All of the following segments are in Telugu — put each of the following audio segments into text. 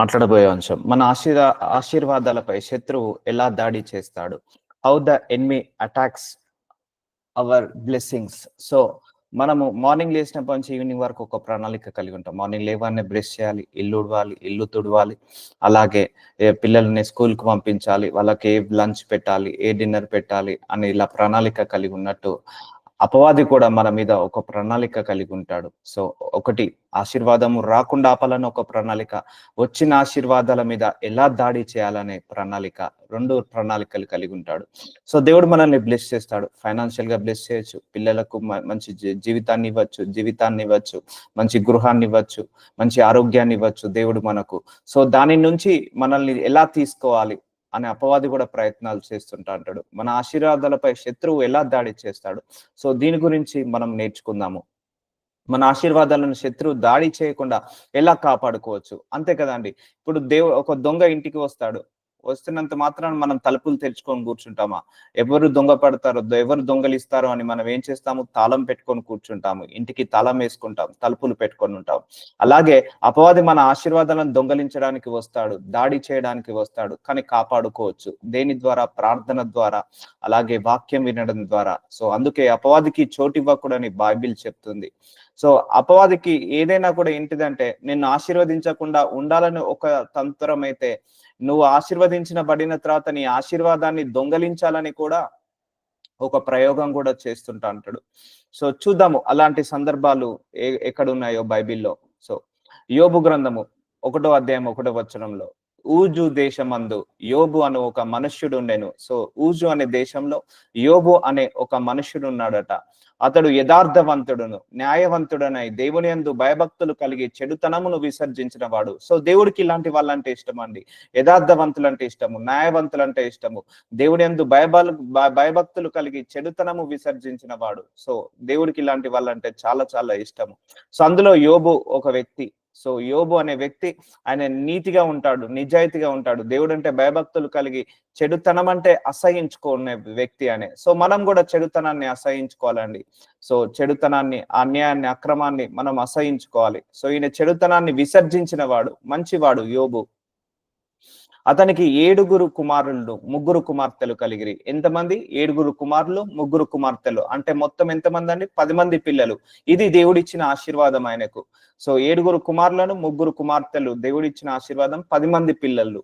మాట్లాడబోయే అంశం మన ఆశీర్వాదాలపై శత్రువు ఎలా దాడి చేస్తాడు. How the enemy attacks our blessings. So మనము మార్నింగ్ లేచినప్పటి నుంచి ఈవినింగ్ వరకు ఒక ప్రణాళిక కలిగి ఉంటాం. మార్నింగ్ లేవగానే బ్రష్ చేయాలి, ఇల్లు ఉడవాలి, ఇల్లు తుడవాలి, అలాగే పిల్లల్ని స్కూల్కి పంపించాలి, వాళ్ళకి ఏ లంచ్ పెట్టాలి, ఏ డిన్నర్ పెట్టాలి అని ఇలా ప్రణాళిక కలిగి ఉన్నట్టు అపవాది కూడా మన మీద ఒక ప్రణాళిక కలిగి ఉంటాడు. సో ఒకటి, ఆశీర్వాదము రాకుండా ఆపాలని ఒక ప్రణాళిక, వచ్చిన ఆశీర్వాదాల మీద ఎలా దాడి చేయాలనే ప్రణాళిక, రెండు ప్రణాళికలు కలిగి ఉంటాడు. సో దేవుడు మనల్ని బ్లెస్ చేస్తాడు. ఫైనాన్షియల్ గా బ్లెస్ చేయొచ్చు, పిల్లలకు మంచి జీవితాన్ని ఇవ్వచ్చు, మంచి గృహాన్ని ఇవ్వచ్చు, మంచి ఆరోగ్యాన్ని ఇవ్వచ్చు దేవుడు మనకు. సో దాని నుంచి మనల్ని ఎలా తీసుకోవాలి అనే అపవాది కూడా ప్రయత్నాలు చేస్తుంటా అంటాడు. మన ఆశీర్వాదాలపై శత్రువు ఎలా దాడి చేస్తాడు. సో దీని గురించి మనం నేర్చుకుందాము. మన ఆశీర్వాదాలను శత్రువు దాడి చేయకుండా ఎలా కాపాడుకోవచ్చు, అంతే కదండి. ఇప్పుడు ఒక దొంగ ఇంటికి వస్తాడు, వస్తున్నంత మాత్రాన మనం తలుపులు తెరుచుకొని కూర్చుంటామా? ఎవరు దొంగ పడతారో, ఎవరు దొంగలిస్తారో అని మనం ఏం చేస్తాము? తాళం పెట్టుకొని కూర్చుంటాము, ఇంటికి తాళం వేసుకుంటాం, తలుపులు పెట్టుకొని ఉంటాం. అలాగే అపవాది మన ఆశీర్వాదాలను దొంగలించడానికి వస్తాడు, దాడి చేయడానికి వస్తాడు, కానీ కాపాడుకోవచ్చు. దేని ద్వారా? ప్రార్థన ద్వారా, అలాగే వాక్యం వినడం ద్వారా. సో అందుకే అపవాదికి చోటు ఇవ్వకూడని బైబిల్ చెప్తుంది. సో అపవాదికి ఏదైనా కూడా ఏంటిదంటే, నిన్ను ఆశీర్వదించకుండా ఉండాలని ఒక తంత్రం అయితే, నువ్వు ఆశీర్వదించబడిన తర్వాత నీ ఆశీర్వాదాన్ని దొంగలించాలని కూడా ఒక ప్రయోగం కూడా చేస్తుంటా అంటాడు. సో చూద్దాము అలాంటి సందర్భాలు ఎక్కడ ఉన్నాయో బైబిల్లో. సో యోబు గ్రంథము 1వ అధ్యాయం 1వ వచనంలో, ఊజు దేశమందు యోబు అనే ఒక మనుష్యుడు ఉండెను. సో ఊజు అనే దేశంలో యోబు అనే ఒక మనుష్యుడు ఉన్నాడట. అతడు యథార్థవంతుడును న్యాయవంతుడనై దేవుని యందు భయభక్తులు కలిగి చెడుతనమును విసర్జించిన వాడు. సో దేవుడికి ఇలాంటి వాళ్ళంటే ఇష్టం అండి. యథార్థవంతులు అంటే ఇష్టము, న్యాయవంతులు అంటే ఇష్టము, దేవుని యందు భయభక్తులు కలిగి చెడుతనము విసర్జించిన వాడు. సో దేవుడికి ఇలాంటి వాళ్ళంటే చాలా చాలా ఇష్టము. సో అందులో యోబు ఒక వ్యక్తి. సో యోబు అనే వ్యక్తి, ఆయన నీతిగా ఉంటాడు, నిజాయితీగా ఉంటాడు, దేవుడు అంటే భయభక్తులు కలిగి చెడుతనం అంటే అసహించుకునే వ్యక్తి అనే. సో మనం కూడా చెడుతనాన్ని అసహించుకోవాలండి. సో చెడుతనాన్ని, అన్యాయాన్ని, అక్రమాన్ని మనం అసహించుకోవాలి. సో ఈయన చెడుతనాన్ని విసర్జించిన వాడు, మంచివాడు యోబు. అతనికి 7 కుమారులు, 3 కుమార్తెలు కలిగిరి. ఎంతమంది? 7 కుమారులు, 3 కుమార్తెలు. అంటే మొత్తం ఎంతమంది అండి? 10 మంది పిల్లలు. ఇది దేవుడిచ్చిన ఆశీర్వాదం ఆయనకు. సో 7 కుమారులను, 3 కుమార్తెలు, దేవుడిచ్చిన ఆశీర్వాదం, 10 మంది పిల్లలు.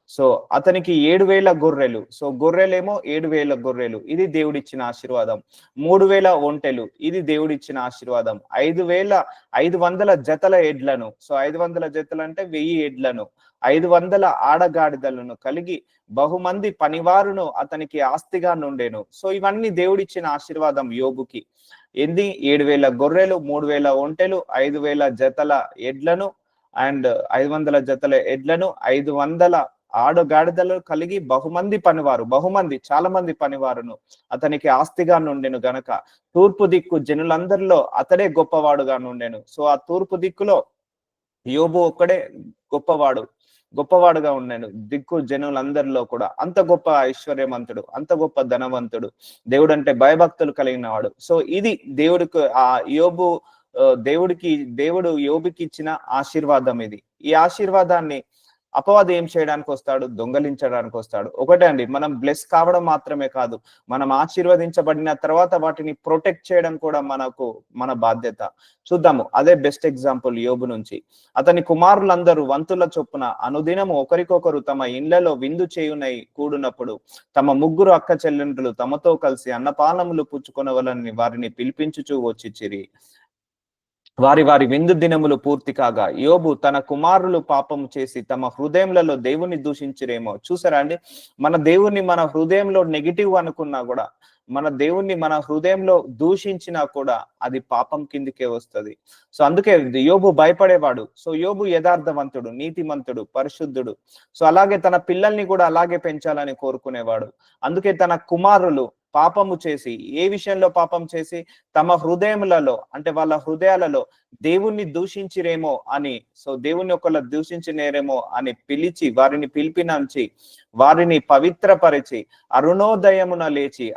సో అతనికి 7,000 గొర్రెలు. సో గొర్రెలేమో 7,000 గొర్రెలు, ఇది దేవుడిచ్చిన ఆశీర్వాదం. 3,000 ఒంటెలు, ఇది దేవుడిచ్చిన ఆశీర్వాదం. 5,500 జతల ఎడ్లను. సో 500 జతలు అంటే 1000 ఎడ్లను, 500 ఆడగాడిదలను కలిగి బహుమంది పనివారును అతనికి ఆస్తిగా నుండెను. సో ఇవన్నీ దేవుడిచ్చిన ఆశీర్వాదం యోబుకి. 7,000 గొర్రెలు, 3,000 ఒంటెలు, 5,000 జతల ఎడ్లను అండ్ 500 జతల ఎడ్లను, 500 ఆడగాడిదలు కలిగి బహుమంది పనివారు, బహుమంది చాలా మంది పనివారును అతనికి ఆస్తిగా నుండెను గనక తూర్పు దిక్కు జనులందరిలో అతడే గొప్పవాడుగా నుండెను. సో ఆ తూర్పు దిక్కులో యోబు ఒక్కడే గొప్పవాడుగా ఉన్నాడు. దిక్కు జనులందరిలో కూడా అంత గొప్ప ఐశ్వర్యవంతుడు, అంత గొప్ప ధనవంతుడు, దేవుడు అంటే భయభక్తులు కలిగిన వాడు. సో ఇది దేవుడికి ఆ యోబు దేవుడు యోబుకి ఇచ్చిన ఆశీర్వాదం ఇది. ఈ ఆశీర్వాదాన్ని అపవాది ఏం చేయడానికి వస్తాడు? దొంగలించడానికి వస్తాడు. ఒకటే అండి, మనం బ్లెస్ కావడం మాత్రమే కాదు, మనం ఆశీర్వదించబడిన తర్వాత వాటిని ప్రొటెక్ట్ చేయడం కూడా మన బాధ్యత. చూద్దాము. అదే బెస్ట్ ఎగ్జాంపుల్ యోబు నుంచి. అతని కుమారులందరూ వంతుల చొప్పున అనుదినము ఒకరికొకరు తమ ఇండ్లలో విందు చేయునై కూడినప్పుడు తమ 3 అక్క చెల్లెండ్రులు తమతో కలిసి అన్నపానములు పుచ్చుకొనవలని వారిని పిలిపించుచూ వచ్చిచిరి. వారి విందు దినములు పూర్తి కాగా యోబు తన కుమారులు పాపము చేసి తమ హృదయములలో దేవుని దూషించిరేమో. చూసారా అండి, మన దేవుణ్ణి మన హృదయంలో నెగిటివ్ అనుకున్నా కూడా, మన దేవుణ్ణి మన హృదయంలో దూషించినా కూడా అది పాపం కిందికే వస్తుంది. సో అందుకే యోబు భయపడేవాడు. సో యోబు యథార్థవంతుడు, నీతిమంతుడు, పరిశుద్ధుడు. సో అలాగే తన పిల్లల్ని కూడా అలాగే పెంచాలని కోరుకునేవాడు. అందుకే తన కుమారులు పాపము చేసి, ఏ విషయంలో పాపం చేసి? తమ హృదయములలో, అంటే వాళ్ళ హృదయాలలో దేవుణ్ణి దూషించిరేమో అని. సో దేవుణ్ణి ఒకళ్ళ దూషించినేరేమో అని వారిని పిలిపించి వారిని పవిత్రపరిచి అరుణోదయమున లేచి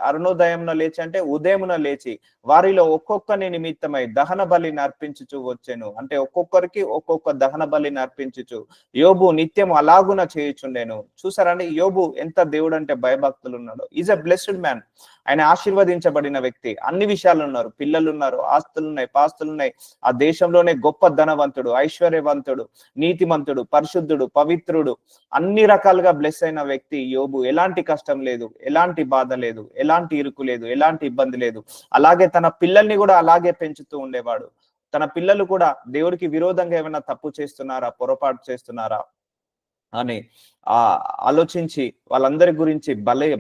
అంటే ఉదయమున లేచి వారిలో ఒక్కొక్కని నిమిత్తమై దహన బలిని అర్పించుచు వచ్చెను. అంటే ఒక్కొక్కరికి ఒక్కొక్క దహన బలిని అర్పించుచు యోబు నిత్యం అలాగున చేయుచుండెను. చూసారండి యోబు ఎంత దేవుడు అంటే భయభక్తులు ఉన్నాడు. Is a blessed man. ఆయన ఆశీర్వదించబడిన వ్యక్తి. అన్ని విషయాలు ఉన్నారు, పిల్లలు ఉన్నారు, ఆస్తులు ఉన్నాయి, పాస్తులు ఉన్నాయి. ఆ దేశంలోనే గొప్ప ధనవంతుడు, ఐశ్వర్యవంతుడు, నీతిమంతుడు, పరిశుద్ధుడు, పవిత్రుడు, అన్ని రకాలుగా బ్లెస్ అయిన వ్యక్తి యోబు. ఎలాంటి కష్టం లేదు, ఎలాంటి బాధ లేదు, ఎలాంటి ఇరుకు లేదు, ఎలాంటి ఇబ్బంది లేదు. అలాగే తన పిల్లల్ని కూడా అలాగే పెంచుతూ ఉండేవాడు. తన పిల్లలు కూడా దేవుడికి విరోధంగా ఏమైనా తప్పు చేస్తున్నారా, పొరపాటు చేస్తున్నారా అని ఆలోచించి వాళ్ళందరి గురించి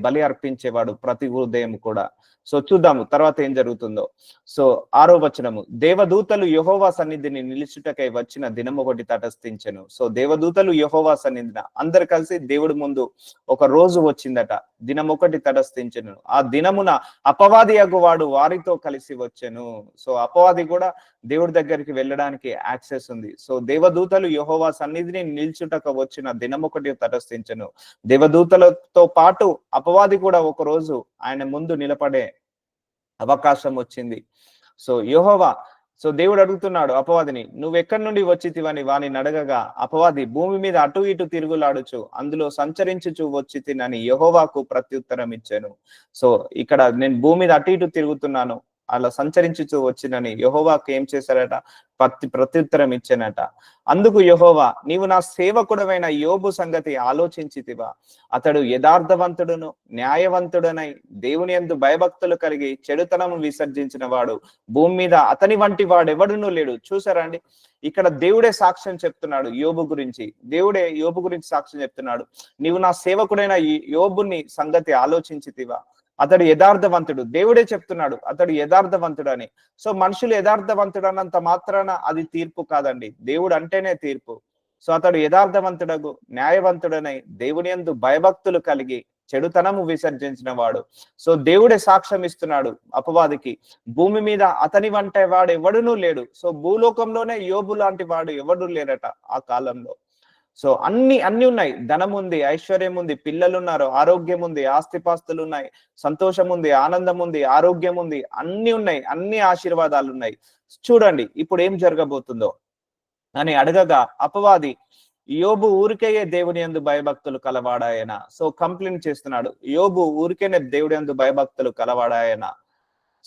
బలి అర్పించేవాడు ప్రతి ఉదయం కూడా. సో చూద్దాము తర్వాత ఏం జరుగుతుందో. సో 6వ వచనము, దేవదూతలు యెహోవా సన్నిధిని నిలుచుటకై వచ్చిన దినం ఒకటి తటస్థించెను. సో దేవదూతలు యెహోవా సన్నిధిన అందరు కలిసి దేవుడి ముందు ఒక రోజు వచ్చిందట, దినం ఒకటి తటస్థించెను. ఆ దినమున అపవాది అగువాడు వారితో కలిసి వచ్చెను. సో అపవాది కూడా దేవుడి దగ్గరికి వెళ్ళడానికి యాక్సెస్ ఉంది. సో దేవదూతలు యెహోవా సన్నిధిని నిల్చుటకు వచ్చిన దినం ఒకటి తటస్థించెను. దేవదూతలతో పాటు అపవాది కూడా ఒక రోజు ఆయన ముందు నిలబడే అవకాశం వచ్చింది. సో యెహోవా దేవుడు అడుగుతున్నాడు అపవాదిని, నువ్వెక్కడి నుండి వచ్చితివని వానిని అడగగా అపవాది, భూమి మీద అటు ఇటు తిరుగులాడుచు అందులో సంచరించుచు వచ్చితినని యెహోవాకు ప్రత్యుత్తరం ఇచ్చాను. సో ఇక్కడ నేను భూమి మీద అటు ఇటు తిరుగుతున్నాను, అలా సంచరించుచూ వచ్చినని యెహోవాకు ఏం చేశారట, ప్రత్యుత్తరం ఇచ్చానట. అందుకు యెహోవా, నీవు నా సేవకుడమైన యోబు సంగతి ఆలోచించితివా? అతడు యథార్థవంతుడును న్యాయవంతుడనై దేవుని యందు భయభక్తులు కలిగి చెడుతనము విసర్జించిన వాడు భూమి మీద అతని వంటి వాడెవడునూ లేడు. చూసారా అండి, ఇక్కడ దేవుడే సాక్ష్యం చెప్తున్నాడు యోబు గురించి. దేవుడే యోబు గురించి సాక్ష్యం చెప్తున్నాడు. నీవు నా సేవకుడైన యోబుని సంగతి ఆలోచించితివా? అతడు యథార్థవంతుడు. దేవుడే చెప్తున్నాడు అతడు యథార్థవంతుడు అని. సో మనుషులు యథార్థవంతుడు అన్నంత మాత్రాన అది తీర్పు కాదండి, దేవుడు అంటేనే తీర్పు. సో అతడు యథార్థవంతుడగు న్యాయవంతుడనై దేవుని యందు భయభక్తులు కలిగి చెడుతనము విసర్జించిన వాడు. సో దేవుడే సాక్ష్యం ఇస్తున్నాడు అపవాదికి, భూమి మీద అతని వంటి వాడు ఎవడునూ లేడు. సో భూలోకంలోనే యోబు లాంటి వాడు ఎవడు లేరట ఆ కాలంలో. సో అన్ని ఉన్నాయి, ధనం ఉంది, ఐశ్వర్యం ఉంది, పిల్లలు ఉన్నారు, ఆరోగ్యం ఉంది, ఆస్తిపాస్తులు ఉన్నాయి, సంతోషం ఉంది, ఆనందం ఉంది, ఆరోగ్యం ఉంది, అన్ని ఉన్నాయి, అన్ని ఆశీర్వాదాలు ఉన్నాయి. చూడండి ఇప్పుడు ఏం జరగబోతుందో అని అడగగా అపవాది, యోబు ఊరికే దేవుని యందు భయభక్తులు కలవాడాయన. సో కంప్లైంట్ చేస్తున్నాడు, యోబు ఊరికేనే దేవుడి యందు భయభక్తులు కలవాడాయన.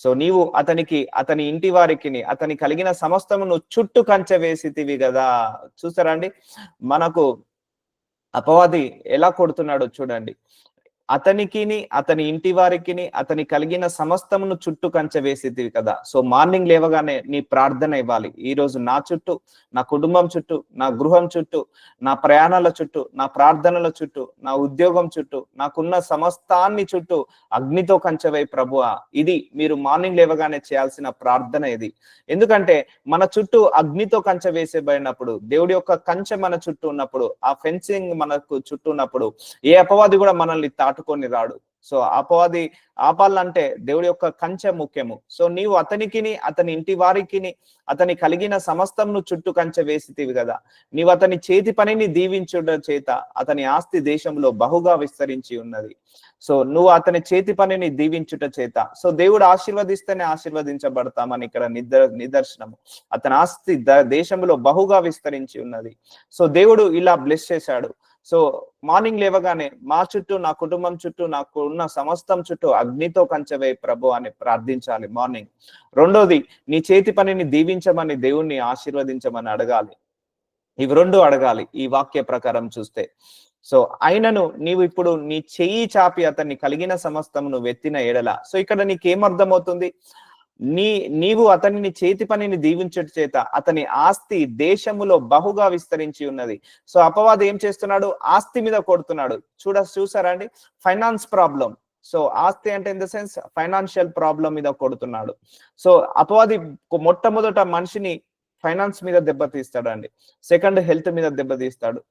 సో నీవు అతనికి, అతని ఇంటి వారికి, అతని కలిగిన సమస్తమును చుట్టూ కంచె వేసితివి కదా. చూసారా అండి, మనకు అపవాది ఎలా కొడుతున్నాడో చూడండి. అతనికిని, అతని ఇంటి వారికిని, అతని కలిగిన సమస్తమును చుట్టూ కంచె వేసితివి కదా. సో మార్నింగ్ లేవగానే నీ ప్రార్థన ఇవ్వాలి, ఈ రోజు నా చుట్టూ, నా కుటుంబం చుట్టూ, నా గృహం చుట్టూ, నా ప్రయాణాల చుట్టూ, నా ప్రార్థనల చుట్టూ, నా ఉద్యోగం చుట్టూ, నాకున్న సమస్తాన్ని చుట్టూ అగ్నితో కంచెవై ప్రభువా. ఇది మీరు మార్నింగ్ లేవగానే చేయాల్సిన ప్రార్థన ఇది. ఎందుకంటే మన చుట్టూ అగ్నితో కంచె వేసేబడినప్పుడు, దేవుడి యొక్క కంచె మన చుట్టూ ఉన్నప్పుడు, ఆ ఫెన్సింగ్ మనకు చుట్టూ ఉన్నప్పుడు ఏ అపవాది కూడా మనల్ని తాటుకొని రాడు. సో అపవాది ఆపాలంటే దేవుడి యొక్క కంచె ముఖ్యము. సో నీవు అతనికిని, అతని ఇంటి వారికిని, అతని కలిగిన సమస్తంను చుట్టూ కంచె వేసితివి కదా. నీవు అతని చేతి పనిని దీవించుట చేత అతని ఆస్తి దేశంలో బహుగా విస్తరించి ఉన్నది. సో నువ్వు అతని చేతి పనిని దీవించుట చేత, సో దేవుడు ఆశీర్వదిస్తేనే ఆశీర్వదించబడతామని ఇక్కడ నిదర్శనము. అతని ఆస్తి దేశంలో బహుగా విస్తరించి ఉన్నది. సో దేవుడు ఇలా బ్లెస్ చేశాడు. సో మార్నింగ్ లేవగానే మా చుట్టూ, నా కుటుంబం చుట్టూ, నాకు ఉన్న సమస్తం చుట్టూ అగ్నితో కంచెవే ప్రభు అని ప్రార్థించాలి మార్నింగ్. రెండోది, నీ చేతి పనిని దీవించమని దేవుణ్ణి ఆశీర్వదించమని అడగాలి. ఇవి రెండు అడగాలి ఈ వాక్య ప్రకారం చూస్తే. సో అయినను నీవు ఇప్పుడు నీ చెయ్యి చాపి అతన్ని కలిగిన సమస్తమును వెత్తిన ఎడల, సో ఇక్కడ నీకేమర్థమవుతుంది, నీవు అతనిని చేతి పనిని దీవించట చేత అతని ఆస్తి దేశములో బహుగా విస్తరించి ఉన్నది. సో అపవాది ఏం చేస్తున్నాడు, ఆస్తి మీద కొడుతున్నాడు. చూసారా అండి, ఫైనాన్స్ ప్రాబ్లం. సో ఆస్తి అంటే in the sense financial problem మీద కొడుతున్నాడు. సో అపవాది మొట్టమొదట మనిషిని ఫైనాన్స్ మీద దెబ్బతీస్తాడు అండి, సెకండ్ హెల్త్ మీద దెబ్బతీస్తాడు,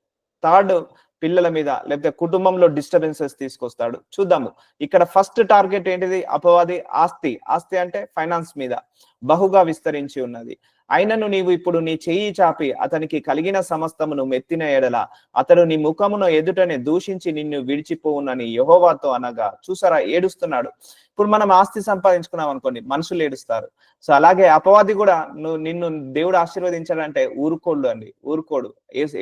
థర్డ్ పిల్లల మీద లేకపోతే కుటుంబంలో డిస్టర్బెన్సెస్ తీసుకొస్తాడు. చూద్దాము ఇక్కడ ఫస్ట్ టార్గెట్ ఏంటిది, అపవాది ఆస్తి అంటే ఫైనాన్స్ మీద బహుగా విస్తరించి ఉన్నది. అయినను నీవు ఇప్పుడు నీ చెయ్యి చాపి అతనికి కలిగిన సమస్తమును మెత్తిన ఎడల అతడు నీ ముఖమును ఎదుటనే దూషించి నిన్ను విడిచిపోవునని యెహోవాతో అనగా. చూసారా, ఏడుస్తున్నాడు. ఇప్పుడు మనం ఆస్తి సంపాదించుకున్నాం అనుకోండి, మనుషులు ఏడుస్తారు. సో అలాగే అపవాది కూడా నిన్ను దేవుడు ఆశీర్వదించాడంటే ఊరుకోడు,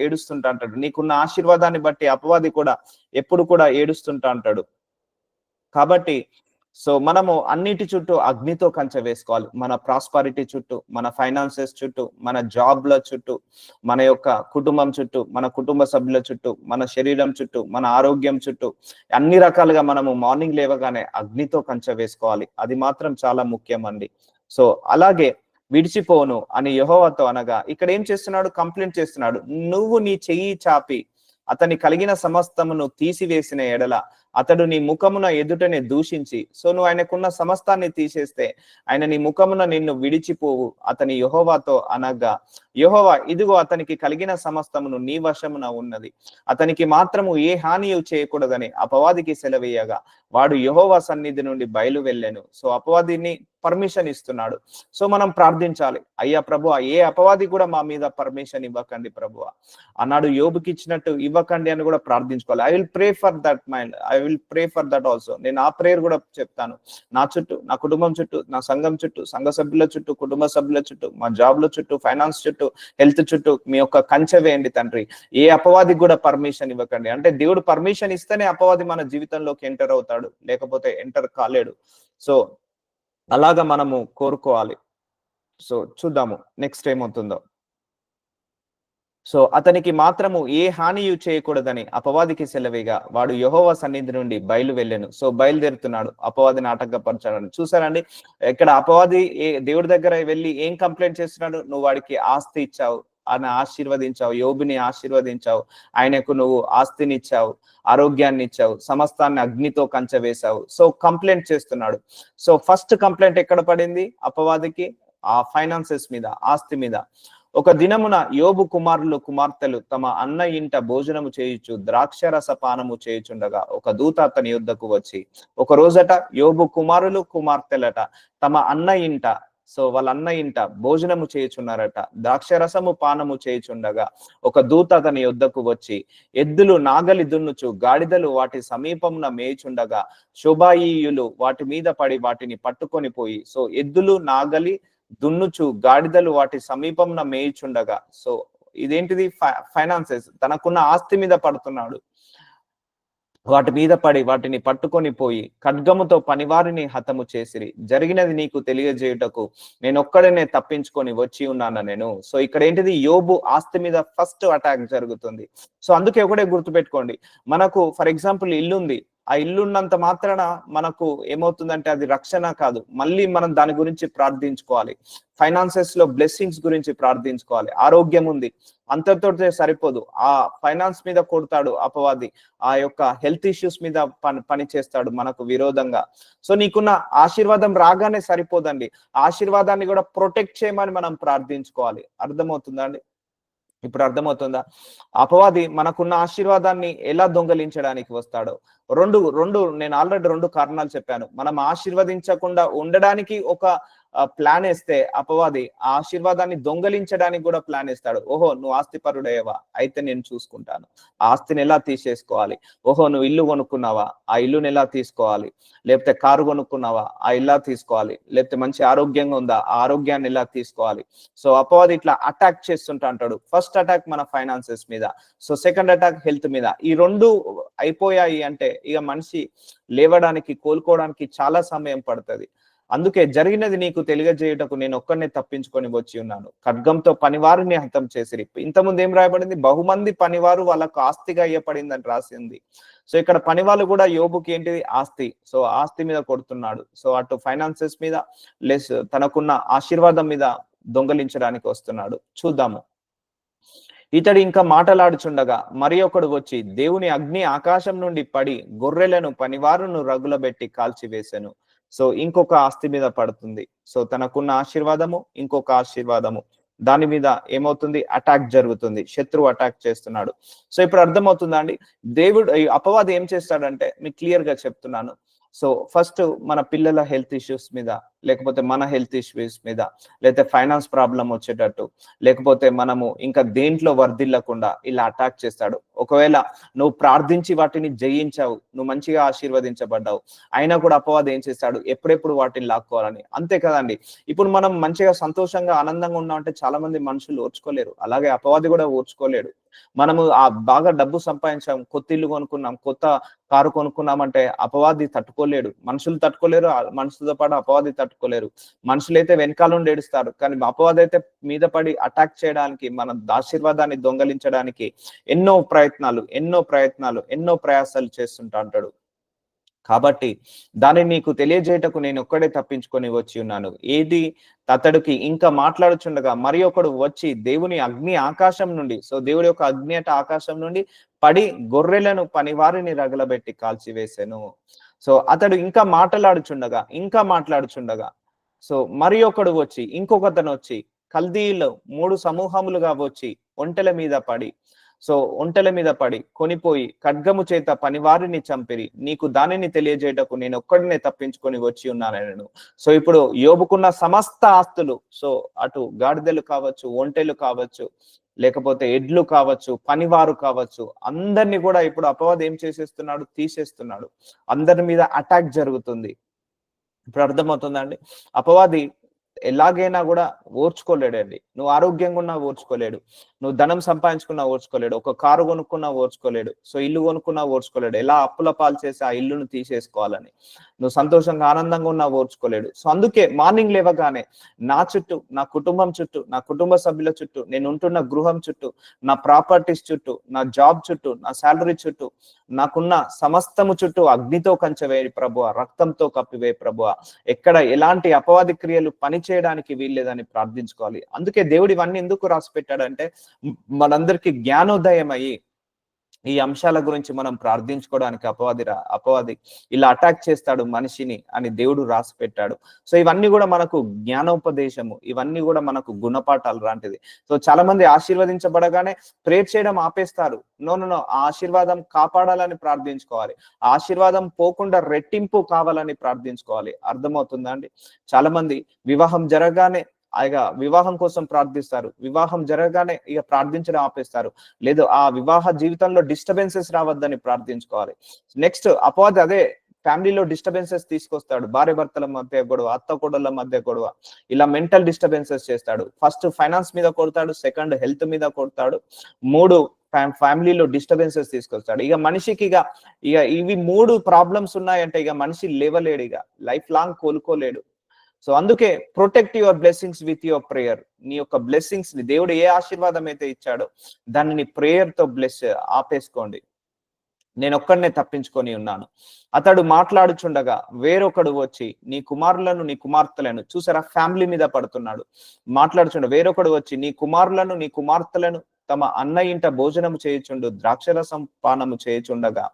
ఏడుస్తుంటా అంటాడు. నీకున్న ఆశీర్వాదాన్ని బట్టి అపవాది కూడా ఎప్పుడు కూడా ఏడుస్తుంటా అంటాడు. కాబట్టి సో మనము అన్నిటి చుట్టూ అగ్నితో కంచె వేసుకోవాలి. మన ప్రాస్పారిటీ చుట్టూ, మన ఫైనాన్సెస్ చుట్టూ, మన జాబ్ల చుట్టూ, మన యొక్క కుటుంబం చుట్టూ, మన కుటుంబ సభ్యుల చుట్టూ, మన శరీరం చుట్టూ, మన ఆరోగ్యం చుట్టూ అన్ని రకాలుగా మనము మార్నింగ్ లేవగానే అగ్నితో కంచె వేసుకోవాలి. అది మాత్రం చాలా ముఖ్యం అండి. సో అలాగే విడిచిపోను అని యెహోవాతో అనగా ఇక్కడ ఏం చేస్తున్నాడు? కంప్లైంట్ చేస్తున్నాడు. నువ్వు నీ చెయ్యి చాపి అతని కలిగిన సమస్తమును తీసివేసిన ఎడల అతడు నీ ముఖమున ఎదుటనే దూషించి. సో నువ్వు ఆయనకున్న సమస్తాన్ని తీసేస్తే ఆయన నీ ముఖమున నిన్ను విడిచిపోవు అతని యెహోవాతో అనగా. యెహోవా ఇదిగో అతనికి కలిగిన సమస్తమును నీ వశమున ఉన్నది, అతనికి మాత్రము ఏ హానియు చేయకూడదని అపవాదికి సెలవేయగా వాడు యెహోవా సన్నిధి నుండి బయలు వెళ్ళెను. సో అపవాదిని పర్మిషన్ ఇస్తున్నాడు. సో మనం ప్రార్థించాలి, అయ్యా ప్రభువా, ఏ అపవాది కూడా మా మీద పర్మిషన్ ఇవ్వకండి ప్రభువా అన్నాడు. యోబుకి ఇచ్చినట్టు ఇవ్వకండి అని కూడా ప్రార్థించుకోవాలి. I will pray for that mind, I will pray for that also. నేను ఆ ప్రేయర్ కూడా చెప్తాను. నా చుట్టూ, నా కుటుంబం చుట్టూ, నా సంఘం చుట్టూ, సంఘ సభ్యుల చుట్టూ, కుటుంబ సభ్యుల చుట్టూ, మా జాబ్ల చుట్టూ, ఫైనాన్స్ చుట్టూ, హెల్త్ చుట్టూ మీ యొక్క కంచె వేయండి తండ్రి. ఏ అపవాదికి కూడా పర్మిషన్ ఇవ్వకండి. అంటే దేవుడు పర్మిషన్ ఇస్తేనే అపవాది మన జీవితంలోకి ఎంటర్ అవుతాడు, లేకపోతే ఎంటర్ కాలేడు. సో అలాగా మనము కోరుకోవాలి. సో చూద్దాము నెక్స్ట్ ఏమవుతుందో. సో అతనికి మాత్రము ఏ హానియు చేయకూడదని అపవాదికి సెలవేగా వాడు యెహోవా సన్నిధి నుండి బయలు వెళ్ళెను. సో బయలుదేరుతున్నాడు అపవాదిని ఆటంకపరచాలని. చూసారండి, ఇక్కడ అపవాది దేవుడి దగ్గర వెళ్ళి ఏం కంప్లైంట్ చేస్తున్నాడు? నువ్వు వాడికి ఆస్తి ఇచ్చావు, ఆయన ఆశీర్వదించావు, యోబుని ఆశీర్వదించావు, ఆయనకు నువ్వు ఆస్తిని ఇచ్చావు, ఆరోగ్యాన్ని ఇచ్చావు, సమస్తాన్ని అగ్నితో కంచె వేశావు. సో కంప్లైంట్ చేస్తున్నాడు. సో ఫస్ట్ కంప్లైంట్ ఎక్కడ పడింది అపవాదికి? ఆ ఫైనాన్సెస్ మీద, ఆస్తి మీద. ఒక దినమున యోబు కుమారులు కుమార్తెలు తమ అన్న ఇంట భోజనము చేయుచు ద్రాక్షరస పానము చేయుచుండగా ఒక దూత అతని యుద్ధకు వచ్చి. ఒక రోజట యోబు కుమారులు కుమార్తెలట తమ అన్న ఇంట, సో వాళ్ళ అన్న ఇంట భోజనము చేయుచున్నారట, ద్రాక్షరసము పానము చేయుచుండగా ఒక దూత అతని యుద్ధకు వచ్చి, ఎద్దులు నాగలి దున్నుచు గాడిదలు వాటి సమీపమున మేయుచుండగా శోభాయీయులు వాటి మీద పడి వాటిని పట్టుకొని పోయి. సో ఎద్దులు నాగలి దున్నుచు గాడిదలు వాటి సమీపంన మేయుచుండగా. సో ఇదేంటిది? ఫైనాన్సెస్, తనకున్న ఆస్తి మీద పడుతున్నాడు. వాటి మీద పడి వాటిని పట్టుకొని పోయి ఖడ్గముతో పనివారిని హతము చేసిరి. జరిగినది నీకు తెలియజేయుటకు నేనొక్కడనే తప్పించుకొని వచ్చి ఉన్నాను నేను. సో ఇక్కడ ఏంటిది? యోబు ఆస్తి మీద ఫస్ట్ అటాక్ జరుగుతుంది. సో అందుకే ఒకటే గుర్తుపెట్టుకోండి, మనకు ఫర్ ఎగ్జాంపుల్ ఇల్లు ఉంది, ఆ ఇల్లు ఉన్నంత మాత్రాన మనకు ఏమవుతుందంటే అది రక్షణ కాదు. మళ్ళీ మనం దాని గురించి ప్రార్థించుకోవాలి. ఫైనాన్సెస్ లో బ్లెస్సింగ్స్ గురించి ప్రార్థించుకోవాలి. ఆరోగ్యం ఉంది, అంతతో సరిపోదు. ఆ ఫైనాన్స్ మీద కొడతాడు అపవాది, ఆ యొక్క హెల్త్ ఇష్యూస్ మీద పని చేస్తాడు మనకు విరోధంగా. సో నీకున్న ఆశీర్వాదం రాగానే సరిపోదండి, ఆశీర్వాదాన్ని కూడా ప్రొటెక్ట్ చేయమని మనం ప్రార్థించుకోవాలి. అర్థమవుతుందా అండి? ఇప్పుడు అర్థమవుతుందా? అపవాది మనకున్న ఆశీర్వాదాన్ని ఎలా దొంగలించడానికి వస్తాడో. నేను ఆల్రెడీ 2 కారణాలు చెప్పాను. మనం ఆశీర్వదించకుండా ఉండడానికి ఒక ప్లాన్ వేస్తే అపవాది ఆ ఆశీర్వాదాన్ని దొంగలించడానికి కూడా ప్లాన్ వేస్తాడు. ఓహో, నువ్వు ఆస్తిపరుడేవా, అయితే నేను చూసుకుంటాను. ఆ ఆస్తిని ఎలా తీసేసుకోవాలి. ఓహో, నువ్వు ఇల్లు కొనుక్కున్నావా, ఆ ఇల్లుని ఎలా తీసుకోవాలి. లేకపోతే కారు కొనుక్కున్నావా, ఆ ఇల్లా తీసుకోవాలి. లేకపోతే మంచి ఆరోగ్యంగా ఉందా, ఆ ఆరోగ్యాన్ని ఎలా తీసుకోవాలి. సో అపవాది ఇట్లా అటాక్ చేస్తుంటా అంటాడు. ఫస్ట్ అటాక్ మన ఫైనాన్సెస్ మీద, సో సెకండ్ అటాక్ హెల్త్ మీద. ఈ 2 అయిపోయాయి అంటే ఇక మనిషి లేవడానికి, కోలుకోవడానికి చాలా సమయం పడుతుంది. అందుకే జరిగినది నీకు తెలియజేయుటకు నేను ఒక్కడినే తప్పించుకొని వచ్చి ఉన్నాను, ఖడ్గంతో పనివారిని హతం చేసిరి. ఇంతకుముందు ఏం రాయబడింది? బహుమంది పనివారు వాళ్ళకు ఆస్తిగా అయ్యపడింది అని రాసింది. సో ఇక్కడ పనివాళ్ళు కూడా యోబుకి ఏంటిది? ఆస్తి. సో ఆస్తి మీద కొడుతున్నాడు. సో అటు ఫైనాన్సెస్ మీద లెస్ తనకున్న ఆశీర్వాదం మీద దొంగలించడానికి వస్తున్నాడు. చూద్దాము. ఇతడు ఇంకా మాటలాడుచుండగా మరి ఒకడు వచ్చి, దేవుని అగ్ని ఆకాశం నుండి పడి గొర్రెలను పనివారును రగులబెట్టి కాల్చివేసెను. సో ఇంకొక ఆస్తి మీద పడుతుంది. సో తనకున్న ఆశీర్వాదము, ఇంకొక ఆశీర్వాదము, దాని మీద ఏమవుతుంది? అటాక్ జరుగుతుంది. శత్రువు అటాక్ చేస్తున్నాడు. సో ఇప్పుడు అర్థమవుతుందా అండి? అపవాది ఏం చేస్తాడంటే మీకు క్లియర్ గా చెప్తున్నాను. సో ఫస్ట్ మన పిల్లల హెల్త్ ఇష్యూస్ మీద, లేకపోతే మన హెల్త్ ఇష్యూస్ మీద, లేకపోతే ఫైనాన్స్ ప్రాబ్లం వచ్చేటట్టు, లేకపోతే మనము ఇంకా దేంట్లో వర్ధిల్లకుండా ఇలా అటాక్ చేస్తాడు. ఒకవేళ నువ్వు ప్రార్థించి వాటిని జయించావు, నువ్వు మంచిగా ఆశీర్వదించబడ్డావు, అయినా కూడా అపవాది ఏం చేస్తాడు, ఎప్పుడెప్పుడు వాటిని లాక్కోవాలని. అంతే కదండి. ఇప్పుడు మనం మంచిగా సంతోషంగా ఆనందంగా ఉన్నామంటే చాలా మంది మనుషులు ఓర్చుకోలేరు, అలాగే అపవాది కూడా ఓర్చుకోలేడు. మనము బాగా డబ్బు సంపాదించాం, కొత్త ఇల్లు కొనుక్కున్నాం, కొత్త కారు కొనుక్కున్నామంటే అపవాది తట్టుకోలేడు, మనుషులు తట్టుకోలేరు, మనుషులతో పాటు అపవాది తట్టుకోలేరు. మనుషులైతే వెనకాల నుండి ఏడుస్తారు, కానీ అపవాది అయితే మీద పడి అటాక్ చేయడానికి, మన ఆశీర్వాదాన్ని దొంగలించడానికి ఎన్నో ప్రయత్నాలు ఎన్నో ప్రయాసాలు చేస్తుంటా అంటాడు. కాబట్టి దానిని నీకు తెలియజేయటకు నేను ఒక్కడే తప్పించుకొని వచ్చి ఉన్నాను. ఏది అతడికి ఇంకా మాట్లాడుచుండగా మరి ఒకడు వచ్చి దేవుని అగ్ని ఆకాశం నుండి, సో దేవుడి యొక్క అగ్ని అట ఆకాశం నుండి పడి గొర్రెలను పనివారిని రగలబెట్టి కాల్చివేసెను. సో అతడు ఇంకా మాట్లాడుచుండగా సో మరి ఒకడు వచ్చి, ఇంకొకతను వచ్చి, కల్దీయులు 3 సమూహములుగా వచ్చి ఒంటెల మీద పడి కొనిపోయి ఖడ్గము చేత పనివారిని చంపిరి. నీకు దానిని తెలియజేయటకు నేను ఒక్కడినే తప్పించుకొని వచ్చి ఉన్నాను. సో ఇప్పుడు యోబుకున్న సమస్త ఆస్తులు, సో అటు గాడిదలు కావచ్చు, ఒంటెలు కావచ్చు, లేకపోతే ఎడ్లు కావచ్చు, పనివారు కావచ్చు, అందరినీ కూడా ఇప్పుడు అపవాది ఏం చేసేస్తున్నాడు, తీసేస్తున్నాడు. అందరి మీద అటాక్ జరుగుతుంది. ఇప్పుడు అర్థమవుతుందండి. అపవాది ఎలాగైనా కూడా ఓర్చుకోలేడండి. నువ్వు ఆరోగ్యంగా ఉన్నా ఓర్చుకోలేడు, నువ్వు ధనం సంపాదించుకున్నా ఓర్చుకోలేడు, ఒక కారు కొనుక్కున్నా ఓర్చుకోలేడు, సో ఇల్లు కొనుక్కున్నా ఓర్చుకోలేడు. ఎలా అప్పుల పాలు చేసి ఆ ఇల్లును తీసేసుకోవాలని, నువ్వు సంతోషంగా ఆనందంగా ఉన్నా ఓర్చుకోలేడు. సో అందుకే మార్నింగ్ లేవగానే నా చుట్టూ, నా కుటుంబం చుట్టూ, నా కుటుంబ సభ్యుల చుట్టూ, నేను ఉంటున్న గృహం చుట్టూ, నా ప్రాపర్టీస్ చుట్టూ, నా జాబ్ చుట్టూ, నా శాలరీ చుట్టూ, నాకున్న సమస్తము చుట్టూ అగ్నితో కంచవేయి ప్రభువా, రక్తంతో కప్పివేయి ప్రభువా. ఎక్కడ ఎలాంటి అపవాది క్రియలు పని చేయడానికి వీల్లేదని ప్రార్థించుకోవాలి. అందుకే దేవుడు ఇవన్నీ ఎందుకు రాసి పెట్టాడంటే మనందరికీ జ్ఞానోదయం అయ్యి ఈ అంశాల గురించి మనం ప్రార్థించుకోవడానికి అపవాది ఇలా అటాక్ చేస్తాడు మనిషిని అని దేవుడు రాసి పెట్టాడు. సో ఇవన్నీ కూడా మనకు జ్ఞానోపదేశము, ఇవన్నీ కూడా మనకు గుణపాఠాలు లాంటిది. సో చాలా మంది ఆశీర్వదించబడగానే ప్రేర్ చేయడం ఆపేస్తారు. నో, ఆ ఆశీర్వాదం కాపాడాలని ప్రార్థించుకోవాలి, ఆశీర్వాదం పోకుండా రెట్టింపు కావాలని ప్రార్థించుకోవాలి. అర్థమవుతుందా అండి? చాలా మంది వివాహం జరగగానే వివాహం కోసం ప్రార్థిస్తారు, వివాహం జరగగానే ఇక ప్రార్థించడం ఆపేస్తారు. లేదు, ఆ వివాహ జీవితంలో డిస్టర్బెన్సెస్ రావద్దని ప్రార్థించుకోవాలి. నెక్స్ట్ అపవాది అదే ఫ్యామిలీలో డిస్టర్బెన్సెస్ తీసుకొస్తాడు. భార్య భర్తల మధ్య గొడవ, అత్త కోడళ్ళ మధ్య గొడవ, ఇలా మెంటల్ డిస్టర్బెన్సెస్ చేస్తాడు. ఫస్ట్ ఫైనాన్స్ మీద కొడతాడు, సెకండ్ హెల్త్ మీద కొడతాడు, 3 ఫ్యామిలీలో డిస్టర్బెన్సెస్ తీసుకొస్తాడు. ఇక మనిషికి ఇక ఇవి 3 ప్రాబ్లమ్స్ ఉన్నాయంటే ఇక మనిషి లేవలేడు, ఇక లైఫ్ లాంగ్ కోలుకోలేడు. సో అందుకే protect your blessings with your prayer. నీ యొక్క బ్లెస్సింగ్స్ ని, దేవుడు ఏ ఆశీర్వాదం అయితే ఇచ్చాడో దానిని ప్రేయర్ తో ఆపేసుకోండి. నేను ఒక్కడనే తప్పించుకొని ఉన్నాను. అతడు మాట్లాడుచుండగా వేరొకడు వచ్చి నీ కుమారులను నీ కుమార్తెలను, చూసారా ఫ్యామిలీ మీద పడుతున్నాడు, వేరొకడు వచ్చి నీ కుమారులను నీ కుమార్తెలను తమ అన్న ఇంట భోజనము చేయుచుండు ద్రాక్షరసం పానము చేయుచుండగా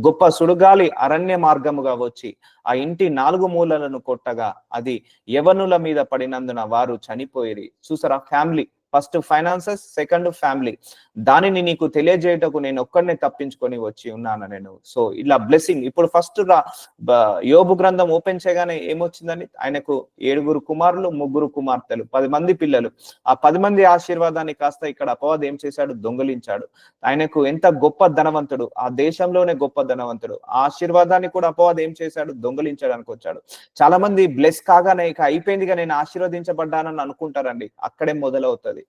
గొప్ప సుడుగాలి అరణ్య మార్గముగా వచ్చి ఆ ఇంటి 4 మూలలను కొట్టగా అది యవనుల మీద పడినందున వారు చనిపోయిరి. చూసారా, family first finances, second family. దానిని నీకు తెలియజేయటకు నేను ఒక్కడినే తప్పించుకొని వచ్చి ఉన్నాను నేను. సో ఇలా బ్లెస్సింగ్. ఇప్పుడు ఫస్ట్ యోబు గ్రంథం ఓపెన్ చేయగానే ఏమొచ్చిందని, ఆయనకు 7 కుమారులు 3 కుమార్తెలు, 10 మంది పిల్లలు. ఆ 10 మంది ఆశీర్వాదాన్ని కాస్త ఇక్కడ అపవాది ఏం చేశాడు, దొంగలించాడు. ఆయనకు ఎంత గొప్ప ధనవంతుడు, ఆ దేశంలోనే గొప్ప ధనవంతుడు, ఆ ఆశీర్వాదాన్ని కూడా అపవాది ఏం చేశాడు, దొంగలించడానికి వచ్చాడు. చాలా మంది బ్లెస్ కాగానే ఇక అయిపోయిందిగా నేను ఆశీర్వదించబడ్డానని అనుకుంటారండి. అక్కడే మొదలవుతుంది.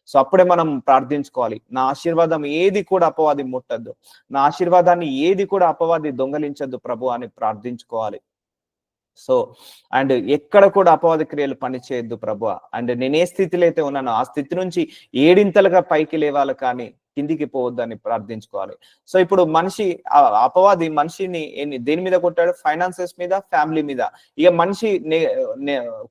సో అప్పుడే మనం ప్రార్థించుకోవాలి, నా ఆశీర్వాదం ఏది కూడా అపవాది ముట్టద్దు, నా ఆశీర్వాదాన్ని ఏది కూడా అపవాది దొంగలించద్దు ప్రభు అని ప్రార్థించుకోవాలి. సో అండ్ ఎక్కడ కూడా అపవాది క్రియలు పని చేయొద్దు ప్రభు. అండ్ నేను ఏ స్థితిలో అయితే ఉన్నానో ఆ స్థితి నుంచి 7 పైకి లేవాలి, కానీ కిందికి పోవద్దని ప్రార్థించుకోవాలి. సో ఇప్పుడు అపవాది మనిషిని దేని మీద కొట్టాడు, ఫైనాన్సెస్ మీద, ఫ్యామిలీ మీద. ఇక మనిషి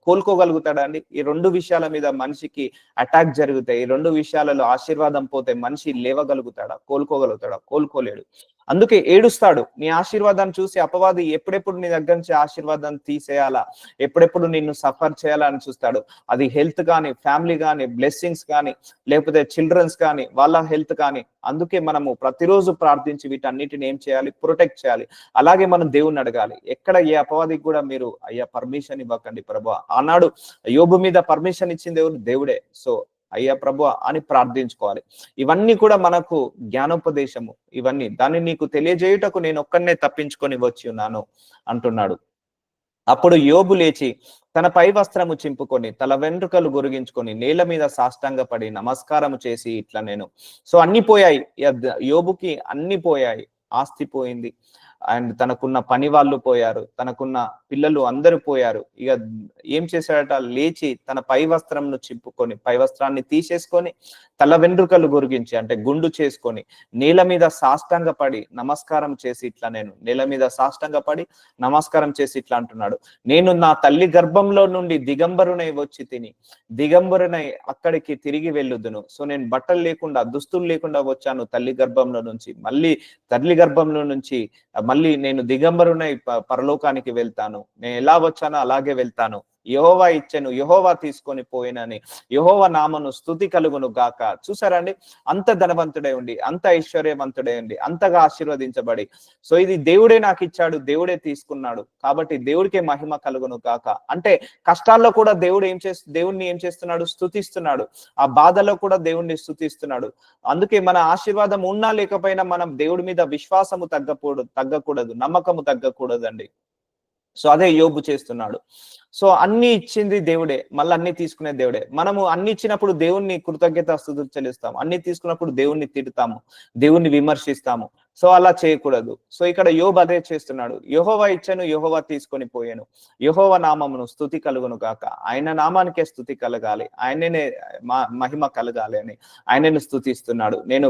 కోలుకోగలుగుతాడా అండి? ఈ 2 విషయాల మీద మనిషికి అటాక్ జరుగుతాయి. ఈ 2 విషయాలలో ఆశీర్వాదం పోతే మనిషి లేవగలుగుతాడా, కోలుకోగలుగుతాడా? కోలుకోలేడు. అందుకే ఏడుస్తాడు. నీ ఆశీర్వాదాన్ని చూసి అపవాది ఎప్పుడెప్పుడు నీ దగ్గర నుంచి ఆశీర్వాదాన్ని తీసేయాలా, ఎప్పుడెప్పుడు నిన్ను సఫర్ చేయాలా అని చూస్తాడు. అది హెల్త్ కానీ, ఫ్యామిలీ కానీ, బ్లెస్సింగ్స్ కానీ, లేకపోతే చిల్డ్రన్స్ కానీ, వాళ్ళ హెల్త్ కానీ. అందుకే మనము ప్రతిరోజు ప్రార్థించి వీటన్నిటిని ఏం చేయాలి, ప్రొటెక్ట్ చేయాలి. అలాగే మనం దేవుణ్ణి అడగాలి. ఎక్కడ ఏ అపవాదికి కూడా మీరు అయ్యా పర్మిషన్ ఇవ్వకండి ప్రభువా. ఆనాడు యోబు మీద పర్మిషన్ ఇచ్చింది ఎవరు? దేవుడే. సో అయ్యా ప్రభువా అని ప్రార్థించుకోవాలి. ఇవన్నీ కూడా మనకు జ్ఞానోపదేశము. ఇవన్నీ దాన్ని నీకు తెలియజేయుటకు నేను ఒక్కనే తప్పించుకొని వచ్చి ఉన్నాను అంటున్నాడు. అప్పుడు యోబు లేచి తన పై వస్త్రము చింపుకొని తల వెంట్రుకలు గొరిగించుకొని నేల మీద సాష్టాంగపడి నమస్కారము చేసి ఇట్లా నేను. సో అన్ని పోయాయి, యోబుకి అన్ని పోయాయి. ఆస్తి పోయింది, అండ్ తనకున్న పని వాళ్ళు పోయారు, తనకున్న పిల్లలు అందరూ పోయారు. ఇక ఏం చేశాడట, లేచి తన పై వస్త్రంను చింపుకొని, పై వస్త్రాన్ని తీసేసుకొని తల వెంట్రుకలు గొరిగించి అంటే గుండు చేసుకొని నేల మీద సాష్టాంగపడి నమస్కారం చేసి ఇట్లా నేను. నేల మీద సాష్టాంగపడి నమస్కారం చేసి ఇట్లా అంటున్నాడు, నేను నా తల్లి గర్భంలో నుండి దిగంబరునై వచ్చి తిని దిగంబరునై అక్కడికి తిరిగి వెళ్ళుదును. సో నేను బట్టలు లేకుండా, దుస్తులు లేకుండా వచ్చాను తల్లి గర్భంలో నుంచి. మళ్ళీ తల్లి గర్భంలో నుంచి మళ్ళీ నేను దిగంబరునై పరలోకానికి వెళ్తాను. నేను ఎలా వచ్చానో అలాగే వెళ్తాను. యెహోవా ఇచ్చెను, యెహోవా తీసుకొని పోయినని యెహోవా నామను స్తుతి కలుగును గాక. చూసారండి, అంత ధనవంతుడై ఉండి, అంత ఐశ్వర్యవంతుడై ఉండి, అంతగా ఆశీర్వదించబడి, సో ఇది దేవుడే నాకు ఇచ్చాడు, దేవుడే తీసుకున్నాడు కాబట్టి దేవుడికే మహిమ కలుగును గాక. అంటే కష్టాల్లో కూడా దేవుడిని ఏం చేస్తున్నాడు, స్తుతిస్తున్నాడు. ఆ బాధలో కూడా దేవుణ్ణి స్తుతిస్తున్నాడు. అందుకే మన ఆశీర్వాదం ఉన్నా లేకపోయినా మనం దేవుడి మీద విశ్వాసము తగ్గకూడదు, నమ్మకము తగ్గకూడదండి. సో అదే యోబు చేస్తున్నాడు. సో అన్ని ఇచ్చింది దేవుడే, మళ్ళీ అన్ని తీసుకునే దేవుడే. మనము అన్ని ఇచ్చినప్పుడు దేవుణ్ణి కృతజ్ఞతాస్తుతులు చెల్లిస్తాము, అన్ని తీసుకున్నప్పుడు దేవుణ్ణి తిడతాము, దేవుణ్ణి విమర్శిస్తాము. సో అలా చేయకూడదు. సో ఇక్కడ యోబు అదే చేస్తున్నాడు. యెహోవా ఇచ్చెను, యెహోవా తీసుకొని పోయాను, యెహోవా నామమును స్తుతి కలుగును గాక. ఆయన నామానికే స్తుతి కలగాలి, ఆయననే మహిమ కలగాలి అని ఆయనను స్తుతిస్తున్నాడు. నేను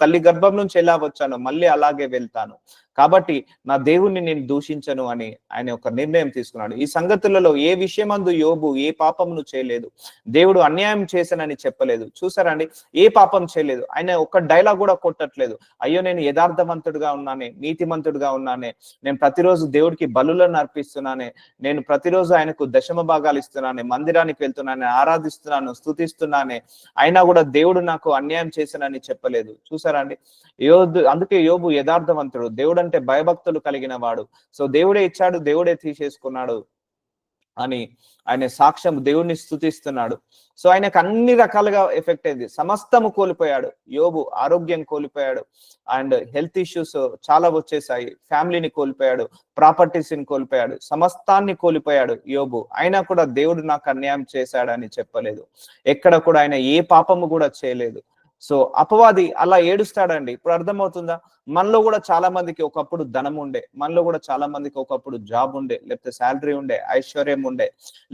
తల్లి గర్భం నుంచి ఎలా వచ్చానో మళ్ళీ అలాగే వెళ్తాను కాబట్టి నా దేవుణ్ణి నేను దూషించను అని ఆయన ఒక నిర్ణయం తీసుకున్నాడు. ఈ సంగతులలో ఏ విషయమందు యోబు ఏ పాపమును చేయలేదు, దేవుడు అన్యాయం చేశానని చెప్పలేదు. చూసారండి, ఏ పాపం చేయలేదు. ఆయన ఒక్క డైలాగ్ కూడా కొట్టట్లేదు, అయ్యో నేను యథార్థవంతుడిగా ఉన్నానే, నీతిమంతుడిగా ఉన్నానే, నేను ప్రతిరోజు దేవుడికి బలులను అర్పిస్తున్నానే, నేను ప్రతిరోజు ఆయనకు దశమ భాగాలు ఇస్తున్నానే, మందిరానికి వెళ్తున్నానే, ఆరాధిస్తున్నాను, స్తుతిస్తున్నానే, అయినా కూడా దేవుడు నాకు అన్యాయం చేశానని చెప్పలేదు. చూసారండి, అందుకే యోబు యథార్థవంతుడు, దేవుడు అంటే భయభక్తులు కలిగిన వాడు. సో దేవుడే ఇచ్చాడు, దేవుడే తీసేసుకున్నాడు అని ఆయన సాక్ష్యం, దేవుడిని స్తుతిస్తున్నాడు. సో ఆయనకు అన్ని రకాలుగా ఎఫెక్ట్ అయింది, సమస్తము కోల్పోయాడు. యోబు ఆరోగ్యం కోల్పోయాడు, అండ్ హెల్త్ ఇష్యూస్ చాలా వచ్చేసాయి, ఫ్యామిలీని కోల్పోయాడు, ప్రాపర్టీస్ని కోల్పోయాడు, సమస్తాన్ని కోల్పోయాడు యోబు. అయినా కూడా దేవుడు నాకు అన్యాయం చేశాడని చెప్పలేదు. ఎక్కడ కూడా ఆయన ఏ పాపము కూడా చేయలేదు. సో అపవాది అలా ఏడుస్తాడండి. ఇప్పుడు అర్థమవుతుందా? మనలో కూడా చాలా మందికి ఒకప్పుడు ధనం ఉండే, మనలో కూడా చాలా మందికి ఒకప్పుడు జాబ్ ఉండే, లేకపోతే శాలరీ ఉండే, ఐశ్వర్యం ఉండే,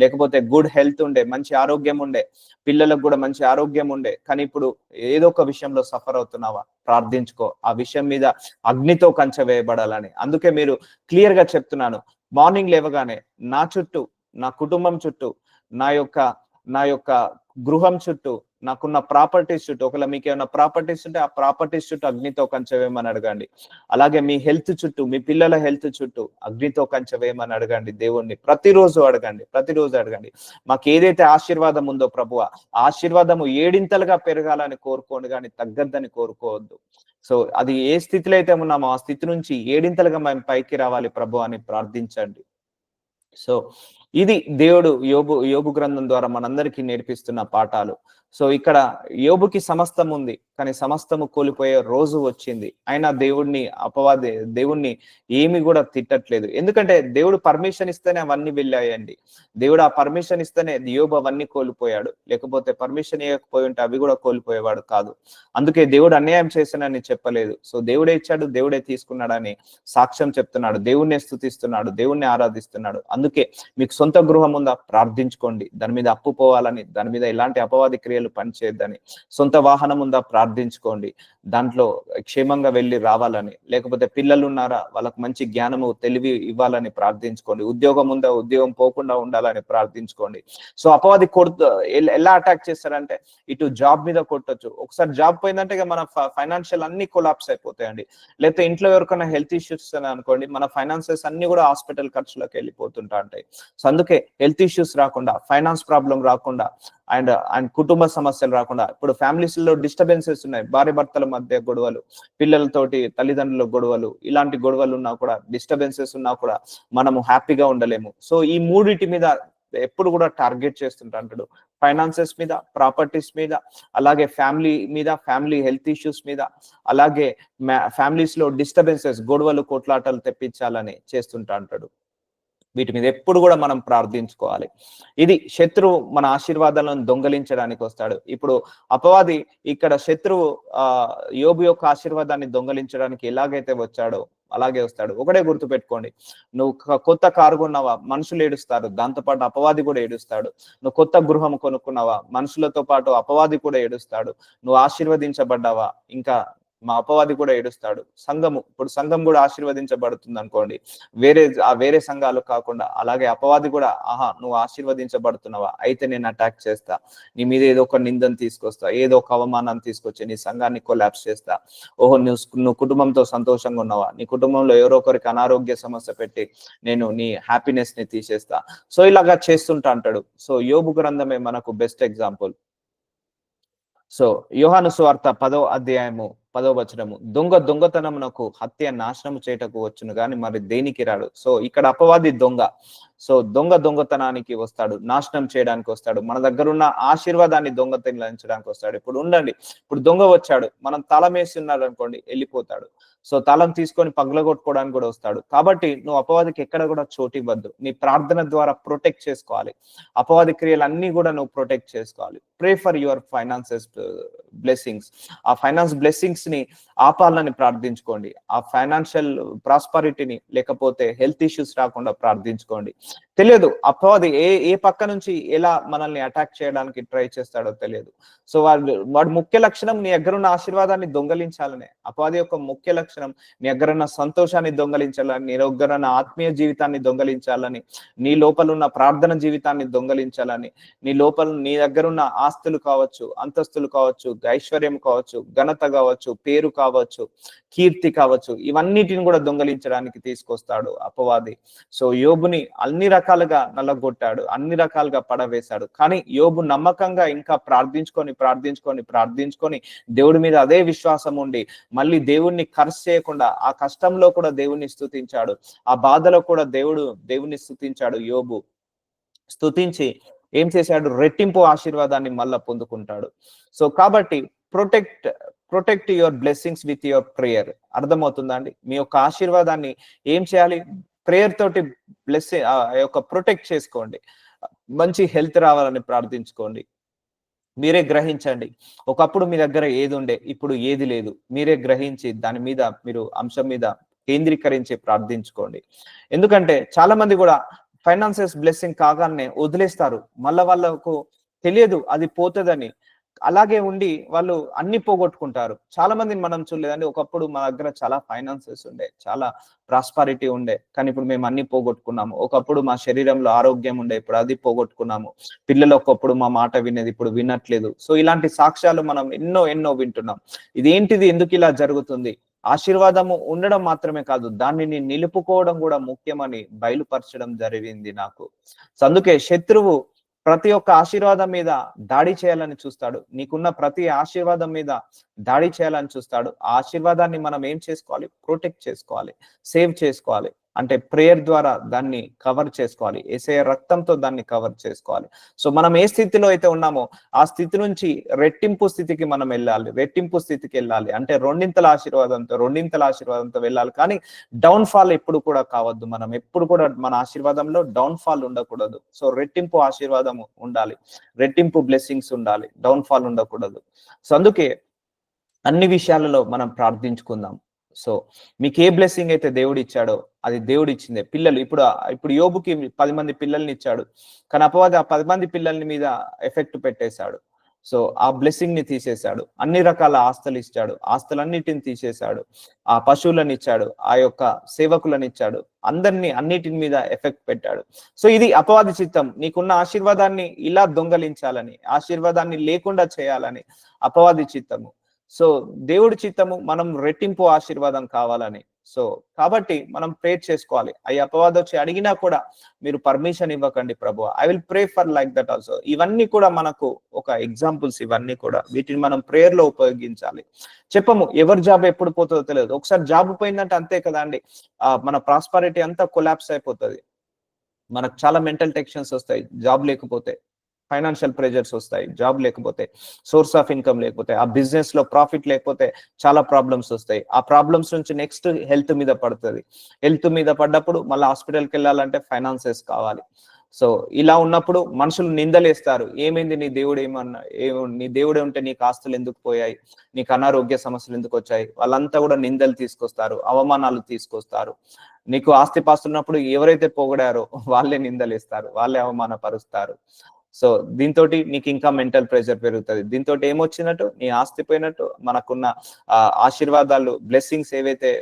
లేకపోతే గుడ్ హెల్త్ ఉండే, మంచి ఆరోగ్యం ఉండే, పిల్లలకు కూడా మంచి ఆరోగ్యం ఉండే. కానీ ఇప్పుడు ఏదో ఒక విషయంలో సఫర్ అవుతున్నావా? ప్రార్థించుకో, ఆ విషయం మీద అగ్నితో కంచె వేయబడాలని. అందుకే మీరు క్లియర్ గా చెప్తున్నాను, మార్నింగ్ లేవగానే నా చుట్టూ, నా కుటుంబం చుట్టూ, నా యొక్క గృహం చుట్టూ, నాకున్న ప్రాపర్టీస్ చుట్టూ, ఒకవేళ మీకు ఏమైనా ప్రాపర్టీస్ ఉంటే ఆ ప్రాపర్టీస్ చుట్టూ అగ్నితో కంచె వేయమని అడగండి. అలాగే మీ హెల్త్ చుట్టూ, మీ పిల్లల హెల్త్ చుట్టూ అగ్నితో కంచె వేయమని అడగండి. దేవుణ్ణి ప్రతిరోజు అడగండి. మాకు ఏదైతే ఆశీర్వాదం ఉందో ప్రభువా, ఆశీర్వాదము ఏడింతలుగా పెరగాలని కోరుకోండి, కానీ తగ్గద్దని కోరుకోవద్దు. సో అది ఏ స్థితిలో అయితే ఉన్నామో ఆ స్థితి నుంచి ఏడింతలుగా మేము పైకి రావాలి ప్రభు అని ప్రార్థించండి. సో ఇది దేవుడు యోబు గ్రంథం ద్వారా మనందరికీ నేర్పిస్తున్న పాఠాలు. సో ఇక్కడ యోబుకి సమస్తం ఉంది, కానీ సమస్తము కోల్పోయే రోజు వచ్చింది. అయినా దేవుణ్ణి ఏమి కూడా తిట్టట్లేదు, ఎందుకంటే దేవుడు పర్మిషన్ ఇస్తేనే అవన్నీ వెళ్ళాయండి. దేవుడు ఆ పర్మిషన్ ఇస్తేనే యోబు అవన్నీ కోల్పోయాడు, లేకపోతే పర్మిషన్ ఇవ్వకపోయి ఉంటే అవి కూడా కోల్పోయేవాడు కాదు. అందుకే దేవుడు అన్యాయం చేశానని చెప్పలేదు. సో దేవుడే ఇచ్చాడు, దేవుడే తీసుకున్నాడని సాక్ష్యం చెప్తున్నాడు, దేవుణ్ణి స్తుతిస్తున్నాడు, దేవుణ్ణి ఆరాధిస్తున్నాడు. అందుకే మీకు సొంత గృహం ఉందా? ప్రార్థించుకోండి, దాని మీద అప్పు పోవాలని, దాని మీద ఎలాంటి అపవాది క్రియలు పిల్లలు పని చేయొద్దని. సొంత వాహనం ఉందా ప్రార్థించుకోండి, దాంట్లో క్షేమంగా వెళ్ళి రావాలని. లేకపోతే పిల్లలు ఉన్నారా, వాళ్ళకి మంచి జ్ఞానము తెలివి ఇవ్వాలని ప్రార్థించుకోండి. ఉద్యోగం ఉందా, ఉద్యోగం పోకుండా ఉండాలని ప్రార్థించుకోండి. సో అపవాది ఎలా అటాక్ చేస్తారంటే ఇటు జాబ్ మీద కొట్టొచ్చు. ఒకసారి జాబ్ పోయిందంటే ఇక మన ఫైనాన్షియల్ అన్ని కొలాప్స్ అయిపోతాయండి. లేకపోతే ఇంట్లో ఎవరికైనా హెల్త్ ఇష్యూస్ అనుకోండి, మన ఫైనాన్సెస్ అన్ని కూడా హాస్పిటల్ ఖర్చులకు వెళ్ళిపోతుంటా ఉంటాయి. సో అందుకే హెల్త్ ఇష్యూస్ రాకుండా, ఫైనాన్స్ ప్రాబ్లం రాకుండా, అండ్ అండ్ కుటుంబ సమస్యలు రాకుండా, ఇప్పుడు ఫ్యామిలీస్ లో డిస్టర్బెన్సెస్ ఉన్నాయి, భార్య భర్తల మధ్య గొడవలు, పిల్లలతోటి తల్లిదండ్రుల గొడవలు, ఇలాంటి గొడవలు ఉన్నా కూడా, డిస్టర్బెన్సెస్ ఉన్నా కూడా మనము హ్యాపీగా ఉండలేము. సో ఈ మూడిటి మీద ఎప్పుడు కూడా టార్గెట్ చేస్తుంటాడు. ఫైనాన్సెస్ మీద, ప్రాపర్టీస్ మీద, అలాగే ఫ్యామిలీ మీద, ఫ్యామిలీ హెల్త్ ఇష్యూస్ మీద, అలాగే ఫ్యామిలీస్ లో డిస్టర్బెన్సెస్, గొడవలు కొట్లాటలు తెప్పించాలని చేస్తుంటా అంటాడు. వీటి మీద ఎప్పుడు కూడా మనం ప్రార్థించుకోవాలి. ఇది శత్రువు మన ఆశీర్వాదాలను దొంగలించడానికి వస్తాడు. ఇప్పుడు అపవాది ఇక్కడ శత్రువు యోబు యొక్క ఆశీర్వాదాన్ని దొంగలించడానికి ఎలాగైతే వచ్చాడో అలాగే వస్తాడు. ఒకటే గుర్తు పెట్టుకోండి, నువ్వు కొత్త కారు కొన్నావా, మనుషులు ఏడుస్తారు, దాంతో పాటు అపవాది కూడా ఏడుస్తాడు. నువ్వు కొత్త గృహం కొనుక్కున్నావా, మనుషులతో పాటు అపవాది కూడా ఏడుస్తాడు. నువ్వు ఆశీర్వదించబడ్డావా, ఇంకా మా అపవాది కూడా ఏడుస్తాడు. ఇప్పుడు సంఘం కూడా ఆశీర్వదించబడుతుంది అనుకోండి, వేరే సంఘాలు కాకుండా, అలాగే అపవాది కూడా, ఆహా నువ్వు ఆశీర్వదించబడుతున్నావా, అయితే నేను అటాక్ చేస్తా, నీ మీద ఏదో ఒక నిందను తీసుకొస్తా, ఏదో ఒక అవమానాన్ని తీసుకొచ్చి నీ సంఘాన్ని కొలాప్స్ చేస్తా. ఓహో నువ్వు కుటుంబంతో సంతోషంగా ఉన్నావా, నీ కుటుంబంలో ఎవరో ఒకరికి అనారోగ్య సమస్య పెట్టి నేను నీ హ్యాపీనెస్ ని తీసేస్తా. సో ఇలాగా చేస్తుంటా అంటాడు. సో యోబు గ్రంథమే మనకు బెస్ట్ ఎగ్జాంపుల్. సో యోహాను సువార్త 10వ అధ్యాయము 10వ వచనము, దొంగతనమునకు హత్య నాశనము చేయటకు వచ్చును గాని మరి దేనికి రాడు. సో ఇక్కడ అపవాది దొంగ. సో దొంగతనానికి వస్తాడు, నాశనం చేయడానికి వస్తాడు, మన దగ్గర ఉన్న ఆశీర్వాదాన్ని దొంగతనానికి వస్తాడు. ఇప్పుడు దొంగ వచ్చాడు, మనం తాళం వేసి ఉన్నాడు అనుకోండి, వెళ్ళిపోతాడు. సో తాళం తీసుకొని పగలగొట్టుకోవడానికి కూడా వస్తాడు. కాబట్టి నువ్వు అపవాదికి ఎక్కడ కూడా చోటు ఇవ్వద్దు. నీ ప్రార్థన ద్వారా ప్రొటెక్ట్ చేసుకోవాలి. అపవాది క్రియలు అన్ని కూడా నువ్వు ప్రొటెక్ట్ చేసుకోవాలి. Pray for your finances blessings. ఆ ఫైనాన్స్ బ్లెస్సింగ్స్ ని ఆపాలని ప్రార్థించుకోండి. ఆ ఫైనాన్షియల్ ప్రాస్పరిటీని, లేకపోతే హెల్త్ ఇష్యూస్ రాకుండా ప్రార్థించుకోండి. తెలియదు అపవాది ఏ పక్క నుంచి ఎలా మనల్ని అటాక్ చేయడానికి ట్రై చేస్తాడో తెలియదు. సో వాడి ముఖ్య లక్షణం నీ దగ్గర ఉన్న ఆశీర్వాదాన్ని దొంగలించాలనే. అపవాది యొక్క ముఖ్య లక్షణం నీ దగ్గర ఉన్న సంతోషాన్ని దొంగలించాలని, నీ దగ్గర ఉన్న ఆత్మీయ జీవితాన్ని దొంగలించాలని, నీ లోపల ఉన్న ప్రార్థన జీవితాన్ని దొంగలించాలని, నీ దగ్గర ఉన్న ఆస్తులు కావచ్చు, అంతస్తులు కావచ్చు, ఐశ్వర్యం కావచ్చు, ఘనత కావచ్చు, పేరు కావచ్చు, కీర్తి కావచ్చు, ఇవన్నిటిని కూడా దొంగలించడానికి తీసుకొస్తాడు అపవాది. సో యోబుని అన్ని రకాలుగా నల్లగొట్టాడు, అన్ని రకాలుగా పడవేశాడు. కానీ యోబు నమ్మకంగా ఇంకా ప్రార్థించుకొని దేవుడి మీద అదే విశ్వాసం ఉండి, మళ్ళీ దేవుణ్ణి కర్స్ చేయకుండా, ఆ కష్టంలో కూడా దేవుణ్ణి స్తుతించాడు, ఆ బాధలో కూడా దేవుణ్ణి స్తుతించాడు. యోబు స్తుతించి ఏం చేశాడు, రెట్టింపు ఆశీర్వాదాన్ని మళ్ళా పొందుకుంటాడు. సో కాబట్టి protect your blessings with your prayer. అర్థమవుతుందా అండి? మీ యొక్క ఆశీర్వాదాన్ని ఏం చేయాలి, ప్రేయర్ తోటి ప్రొటెక్ట్ చేసుకోండి. మంచి హెల్త్ రావాలని ప్రార్థించుకోండి. మీరే గ్రహించండి, ఒకప్పుడు మీ దగ్గర ఏది ఉండే, ఇప్పుడు ఏది లేదు. మీరే గ్రహించి దాని మీద అంశం మీద కేంద్రీకరించి ప్రార్థించుకోండి. ఎందుకంటే చాలా మంది కూడా ఫైనాన్సెస్ బ్లెస్సింగ్ కాగానే వదిలేస్తారు. మళ్ళా వాళ్ళకు తెలియదు అది పోతుందని, అలాగే ఉండి వాళ్ళు అన్ని పోగొట్టుకుంటారు. చాలా మందిని మనం చూడలేదండి, ఒకప్పుడు మా దగ్గర చాలా ఫైనాన్సెస్ ఉండే, చాలా ప్రాస్పారిటీ ఉండే, కానీ ఇప్పుడు మేము అన్ని పోగొట్టుకున్నాము. ఒకప్పుడు మా శరీరంలో ఆరోగ్యం ఉండే, ఇప్పుడు అది పోగొట్టుకున్నాము. పిల్లలు ఒకప్పుడు మా మాట వినేది, ఇప్పుడు వినట్లేదు. సో ఇలాంటి సాక్ష్యాలు మనం ఎన్నో వింటున్నాం. ఇదేంటిది, ఎందుకు ఇలా జరుగుతుంది? ఆశీర్వాదము ఉండడం మాత్రమే కాదు, దానిని నిలుపుకోవడం కూడా ముఖ్యమని బయలుపరచడం జరిగింది నాకు. సో అందుకే శత్రువు ప్రతి ఒక్క ఆశీర్వాదం మీద దాడి చేయాలని చూస్తాడు. నీకున్న ప్రతి ఆశీర్వాదం మీద దాడి చేయాలని చూస్తాడు. ఆ ఆశీర్వాదాన్ని మనం ఏం చేసుకోవాలి, ప్రొటెక్ట్ చేసుకోవాలి, సేవ్ చేసుకోవాలి. అంటే ప్రేయర్ ద్వారా దాన్ని కవర్ చేసుకోవాలి, యేసయ్య రక్తంతో దాన్ని కవర్ చేసుకోవాలి. సో మనం ఏ స్థితిలో అయితే ఉన్నామో ఆ స్థితి నుంచి రెట్టింపు స్థితికి మనం వెళ్ళాలి. అంటే రెండింతల ఆశీర్వాదంతో వెళ్ళాలి. కానీ డౌన్ ఫాల్ ఎప్పుడు కూడా కావద్దు. మనం ఎప్పుడు కూడా మన ఆశీర్వాదంలో డౌన్ ఫాల్ ఉండకూడదు. సో రెట్టింపు ఆశీర్వాదం ఉండాలి, రెట్టింపు బ్లెస్సింగ్స్ ఉండాలి, డౌన్ ఫాల్ ఉండకూడదు. సో అందుకే అన్ని విషయాలలో మనం ప్రార్థించుకుందాం. సో మీకు ఏ బ్లెస్సింగ్ అయితే దేవుడు ఇచ్చాడో అది దేవుడు ఇచ్చిందే. పిల్లలు, ఇప్పుడు యోబుకి 10 మంది పిల్లల్ని ఇచ్చాడు, కానీ అపవాది ఆ 10 మంది పిల్లల్ని మీద ఎఫెక్ట్ పెట్టేశాడు. సో ఆ బ్లెస్సింగ్ ని తీసేశాడు. అన్ని రకాల ఆస్తులు ఇచ్చాడు, ఆస్తులన్నిటిని తీసేశాడు. ఆ పశువులను ఇచ్చాడు, ఆ యొక్క సేవకులను ఇచ్చాడు, అందరినీ అన్నిటి మీద ఎఫెక్ట్ పెట్టాడు. సో ఇది అపవాది చిత్తం. నీకున్న ఆశీర్వాదాన్ని ఇలా దొంగలించాలని, ఆశీర్వాదాన్ని లేకుండా చేయాలని అపవాది చిత్తము. సో దేవుడి చిత్తము మనం రెట్టింపు ఆశీర్వాదం కావాలని. సో కాబట్టి మనం ప్రేర్ చేసుకోవాలి. అయ్యి అపవాదం వచ్చి అడిగినా కూడా మీరు పర్మిషన్ ఇవ్వకండి ప్రభువా. I will pray for like that also. ఇవన్నీ కూడా మనకు ఒక ఎగ్జాంపుల్స్. ఇవన్నీ కూడా వీటిని మనం ప్రేయర్ లో ఉపయోగించాలి. చెప్పము ఎవరి జాబ్ ఎప్పుడు పోతుందో తెలియదు. ఒకసారి జాబ్ పోయిందంటే అంతే కదా అండి. మన ప్రాస్పరిటీ అంతా కొలాప్స్ అయిపోతుంది. మనకు చాలా మెంటల్ టెన్షన్స్ వస్తాయి జాబ్ లేకపోతే. ఫైనాన్షియల్ ప్రెజర్స్ వస్తాయి జాబ్ లేకపోతే, సోర్స్ ఆఫ్ ఇన్కమ్ లేకపోతే, ఆ బిజినెస్ లో ప్రాఫిట్ లేకపోతే చాలా ప్రాబ్లమ్స్ వస్తాయి. ఆ ప్రాబ్లమ్స్ నుంచి నెక్స్ట్ హెల్త్ మీద పడుతుంది. హెల్త్ మీద పడ్డప్పుడు మళ్ళీ హాస్పిటల్కి వెళ్ళాలంటే ఫైనాన్సెస్ కావాలి. సో ఇలా ఉన్నప్పుడు మనుషులు నిందలేస్తారు. ఏమైంది నీ దేవుడు ఏమన్నా, నీ దేవుడే ఉంటే నీకు ఆస్తులు ఎందుకు పోయాయి, నీకు అనారోగ్య సమస్యలు ఎందుకు వచ్చాయి? వాళ్ళంతా కూడా నిందలు తీసుకొస్తారు, అవమానాలు తీసుకొస్తారు. నీకు ఆస్తిపాస్తులు ఉన్నప్పుడు ఎవరైతే పొగిడారో వాళ్ళే నిందలు ఇస్తారు, వాళ్ళే అవమానపరుస్తారు. సో దీంతో నీకు ఇంకా మెంటల్ ప్రెషర్ పెరుగుతుంది. దీంతో ఏమొచ్చినట్టు, నీ ఆస్తి పోయినట్టు, మనకున్న ఆశీర్వాదాలు, బ్లెస్సింగ్స్ ఏవైతే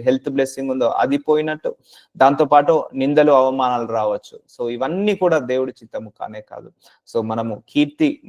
హెల్త్ బ్లెస్సింగ్ ఉందో అది పోయినట్టు, దాంతో పాటు నిందలు అవమానాలు రావచ్చు. సో ఇవన్నీ కూడా దేవుడి చిత్తము కానే కాదు. సో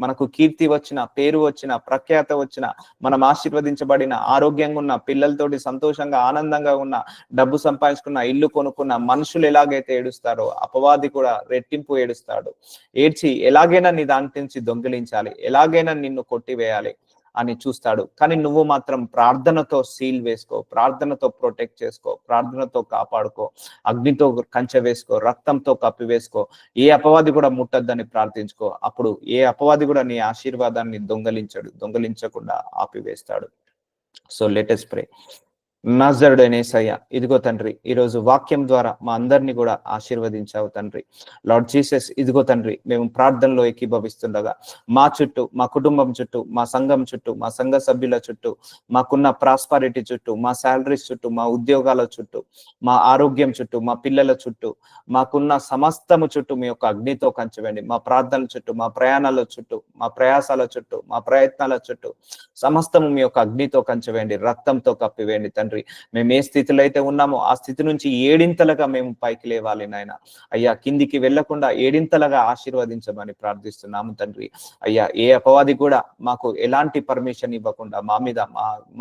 మనకు కీర్తి వచ్చిన, పేరు వచ్చిన, ప్రఖ్యాత వచ్చిన, మనం ఆశీర్వదించబడిన, ఆరోగ్యంగా ఉన్న, పిల్లలతోటి సంతోషంగా ఆనందంగా ఉన్న, డబ్బు సంపాదించుకున్న, ఇల్లు కొనుక్కున్న మనుషులు ఎలాగైతే ఏడుస్తారో అపవాది కూడా రెట్టింపు ఏడుస్తాడు. ఏడ్చి ఎలాగైనా నీ దాని నుంచి దొంగిలించాలి, ఎలాగైనా నిన్ను కొట్టివేయాలి అని చూస్తాడు. కానీ నువ్వు మాత్రం ప్రార్థనతో సీల్ వేసుకో, ప్రార్థనతో ప్రొటెక్ట్ చేసుకో, ప్రార్థనతో కాపాడుకో, అగ్నితో కంచె వేసుకో, రక్తంతో కప్పి వేసుకో. ఏ అపవాది కూడా ముట్టద్దని ప్రార్థించుకో. అప్పుడు ఏ అపవాది కూడా నీ ఆశీర్వాదాన్ని దొంగలించకుండా ఆపివేస్తాడు. So let us pray. నజరుడైన యేసయ్య, ఇదిగో తండ్రి, ఈరోజు వాక్యం ద్వారా మా అందరినీ కూడా ఆశీర్వదించావు తండ్రి. లార్డ్ జీసస్, ఇదిగో తండ్రి, మేము ప్రార్థనలో ఏకీభవిస్తుండగా మా చుట్టూ, మా కుటుంబం చుట్టూ, మా సంఘం చుట్టూ, మా సంఘ సభ్యుల చుట్టూ, మాకున్న ప్రాస్పరిటీ చుట్టూ, మా శాలరీస్ చుట్టూ, మా ఉద్యోగాల చుట్టూ, మా ఆరోగ్యం చుట్టూ, మా పిల్లల చుట్టూ, మాకున్న సమస్తము చుట్టూ మీ యొక్క అగ్నితో కంచవేయండి. మా ప్రార్థనల చుట్టూ, మా ప్రయాణాల చుట్టూ, మా ప్రయాసాల చుట్టూ, మా ప్రయత్నాల చుట్టూ సమస్తము మీ యొక్క అగ్నితో కంచవేయండి, రక్తంతో కప్పివేయండి తండ్రి. మేము ఏ స్థితిలో అయితే ఉన్నామో ఆ స్థితి నుంచి ఏడింతలుగా మేము పైకి లేవాలి నాయన. అయ్యా కిందికి వెళ్లకుండా ఏడింతలుగా ఆశీర్వదించమని ప్రార్థిస్తున్నాము తండ్రి. అయ్యా ఏ అపవాది కూడా మాకు ఎలాంటి పర్మిషన్ ఇవ్వకుండా, మా మీద,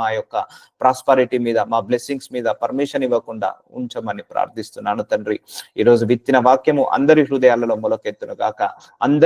మా యొక్క ప్రాస్పరిటీ మీద, మా బ్లెస్సింగ్స్ మీద పర్మిషన్ ఇవ్వకుండా ఉంచమని ప్రార్థిస్తున్నాను తండ్రి. ఈరోజు విత్తిన వాక్యము అందరి హృదయాలలో మొలకెత్తును గాక. అందరి